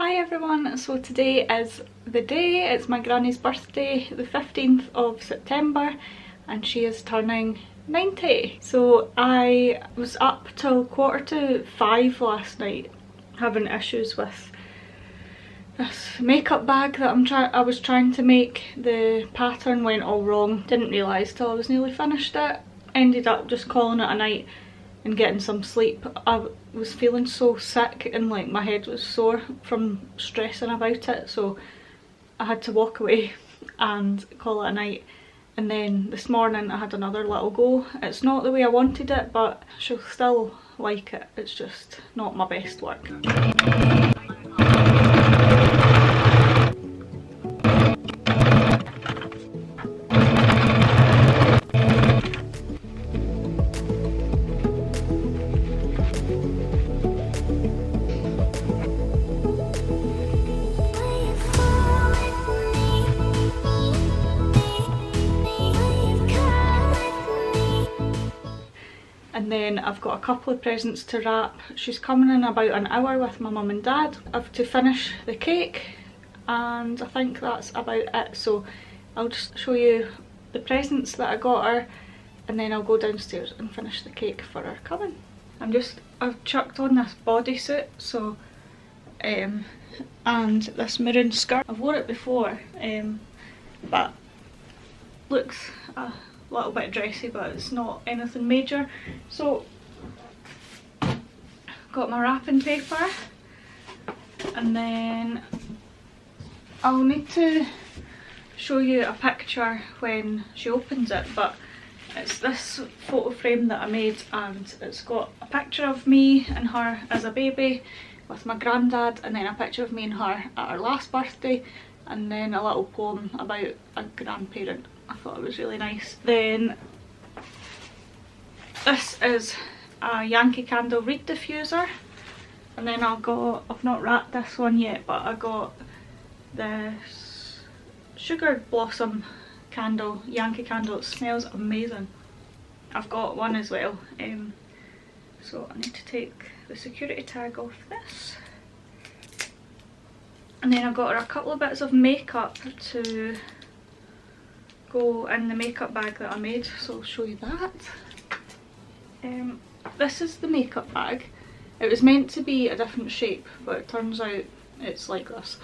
Hi everyone, so today is the day, it's my granny's birthday, the 15th of September, and she is turning 90. So I was up till 4:45 last night having issues with this makeup bag that I was trying to make. The pattern went all wrong, didn't realise till I was nearly finished it, ended up just calling it a night and getting some sleep. I was feeling so sick and like my head was sore from stressing about it, so I had to walk away and call it a night. And then this morning I had another little go. It's not the way I wanted it, but she'll still like it. It's just not my best work. And then I've got a couple of presents to wrap. She's coming in about an hour with my mum and dad. I've to finish the cake and I think that's about it. So I'll just show you the presents that I got her and then I'll go downstairs and finish the cake for her coming. I've chucked on this bodysuit, so and this maroon skirt. I've worn it before, but looks a little bit dressy, but it's not anything major. So got my wrapping paper, and then I'll need to show you a picture when she opens it, but it's this photo frame that I made and it's got a picture of me and her as a baby with my granddad, and then a picture of me and her at her last birthday, and then a little poem about a grandparent. I thought it was really nice. Then this is a Yankee Candle reed diffuser, and then I've not wrapped this one yet, but I got this Sugar Blossom candle, Yankee Candle. It smells amazing. I've got one as well, so I need to take the security tag off this. And then I got her a couple of bits of makeup to go in the makeup bag that I made, so I'll show you that. This is the makeup bag. It was meant to be a different shape, but it turns out it's like this.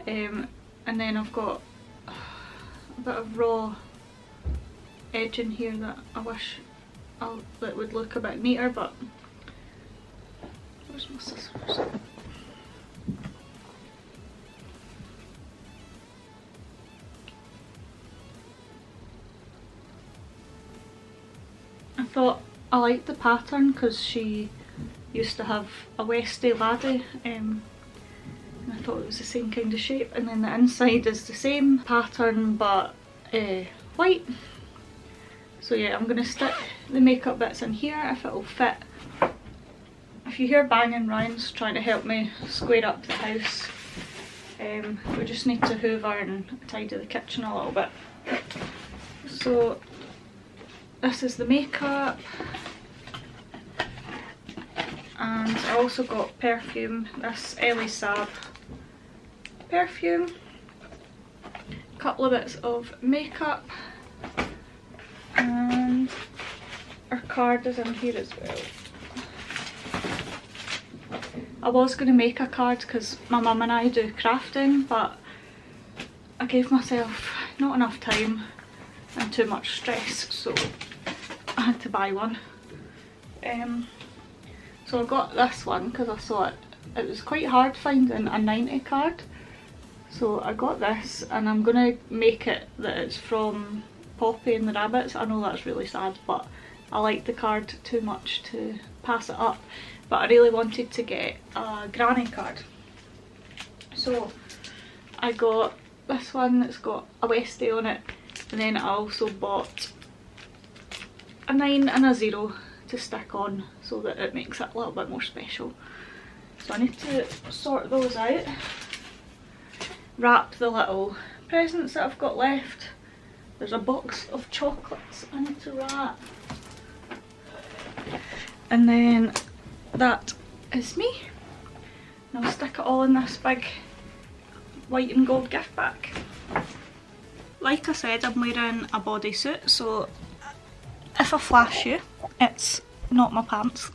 And then I've got a bit of raw edge in here that I wish that would look a bit neater, but where's my scissors? I thought I liked the pattern because she used to have a Westie laddie, and I thought it was the same kind of shape. And then the inside is the same pattern but white. So yeah, I'm going to stick the makeup bits in here if it'll fit. If you hear banging, Ryan's trying to help me square up the house. We just need to hoover and tidy the kitchen a little bit. So this is the makeup, and I also got perfume, this Elie Saab perfume, a couple of bits of makeup, and our card is in here as well. I was going to make a card because my mum and I do crafting, but I gave myself not enough time and too much stress, so I had to buy one. So I got this one because I thought it was quite hard finding a 90 card. So I got this, and I'm going to make it that it's from Poppy and the Rabbits. I know that's really sad, but I like the card too much to pass it up. But I really wanted to get a granny card. So I got this one that's got a Westie on it, and then I also bought a 9 and a 0 to stick on so that it makes it a little bit more special. So I need to sort those out, wrap the little presents that I've got left. There's a box of chocolates I need to wrap, and then that is me. And I'll stick it all in this big white and gold gift bag. Like I said, I'm wearing a bodysuit, so if I flash you, it's not my pants.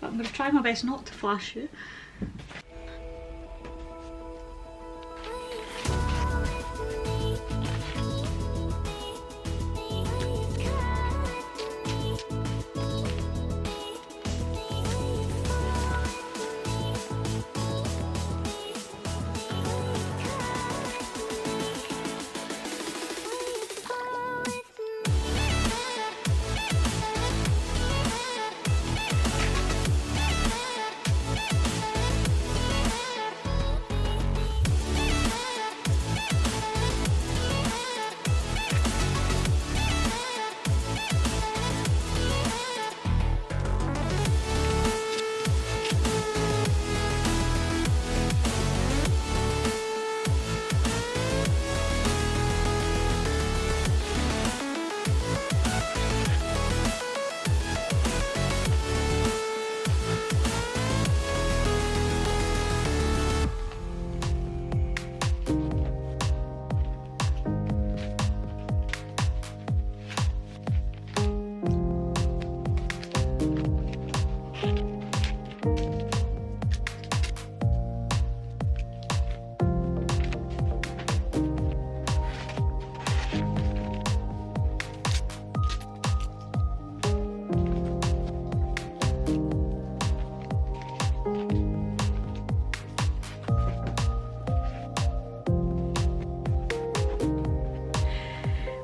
But I'm going to try my best not to flash you.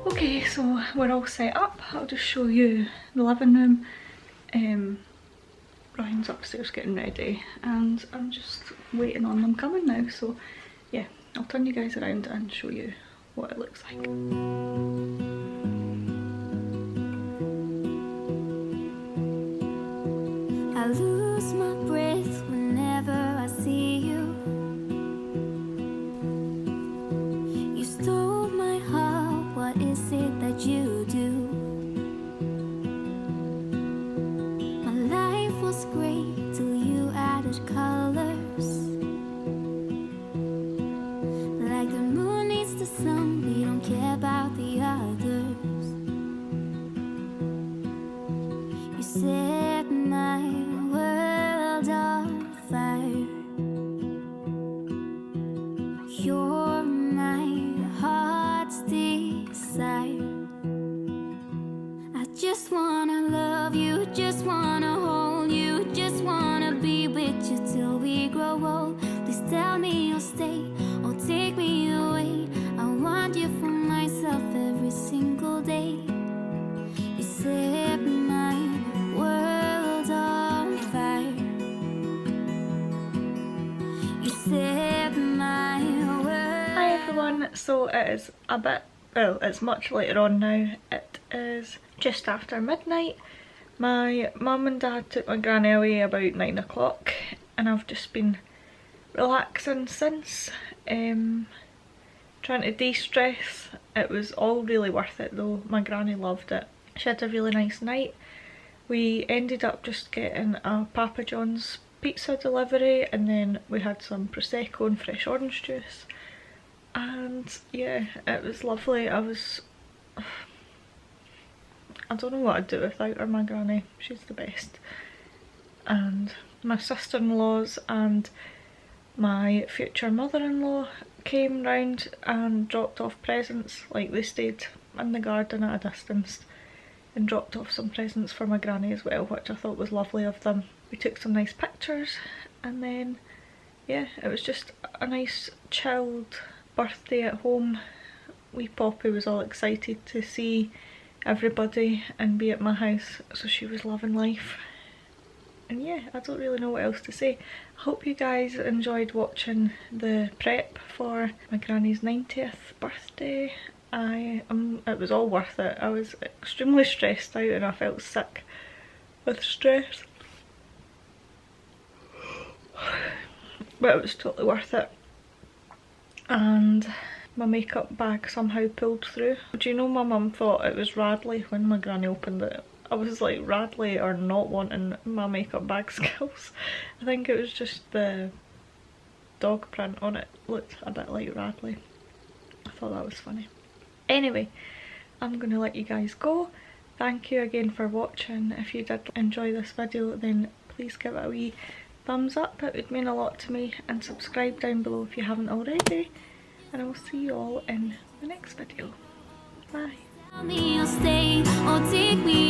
Okay, so we're all set up. I'll just show you the living room. Ryan's upstairs getting ready and I'm just waiting on them coming now, so yeah, I'll turn you guys around and show you what it looks like. I lose my breath whenever I see you. You stole my heart, what is it that you do? My life was great till you added colors. Like the moon needs the sun, we don't care about the others. You set my world on fire. You're my heart's desire. I just wanna love you, just wanna hold you, just wanna be with you till we grow old. Please tell me you'll stay or take me away. I want you for myself every single day. You set my world on fire. You set my world. Hi everyone, so it is a bit, well, it's much later on now. It is just after midnight. My mum and dad took my granny away about 9 o'clock and I've just been relaxing since, trying to de-stress. It was all really worth it though. My granny loved it. She had a really nice night. We ended up just getting a Papa John's pizza delivery and then we had some Prosecco and fresh orange juice. And yeah, it was lovely. I don't know what I'd do without her, my granny. She's the best. And my sister-in-laws and my future mother-in-law came round and dropped off presents. Like, they stayed in the garden at a distance and dropped off some presents for my granny as well, which I thought was lovely of them. We took some nice pictures and then yeah, it was just a nice chilled birthday at home. Wee Poppy was all excited to see everybody and be at my house, so she was loving life. And yeah, I don't really know what else to say. I hope you guys enjoyed watching the prep for my granny's 90th birthday. It was all worth it. I was extremely stressed out and I felt sick with stress. But it was totally worth it. And my makeup bag somehow pulled through. Do you know, my mum thought it was Radley when my granny opened it. I was like, Radley are not wanting my makeup bag skills. I think it was just the dog print on it looked a bit like Radley. I thought that was funny. Anyway, I'm gonna let you guys go. Thank you again for watching. If you did enjoy this video, then please give it a wee thumbs up, it would mean a lot to me, and subscribe down below if you haven't already, and I will see you all in the next video. Bye. Tell me you'll stay or take me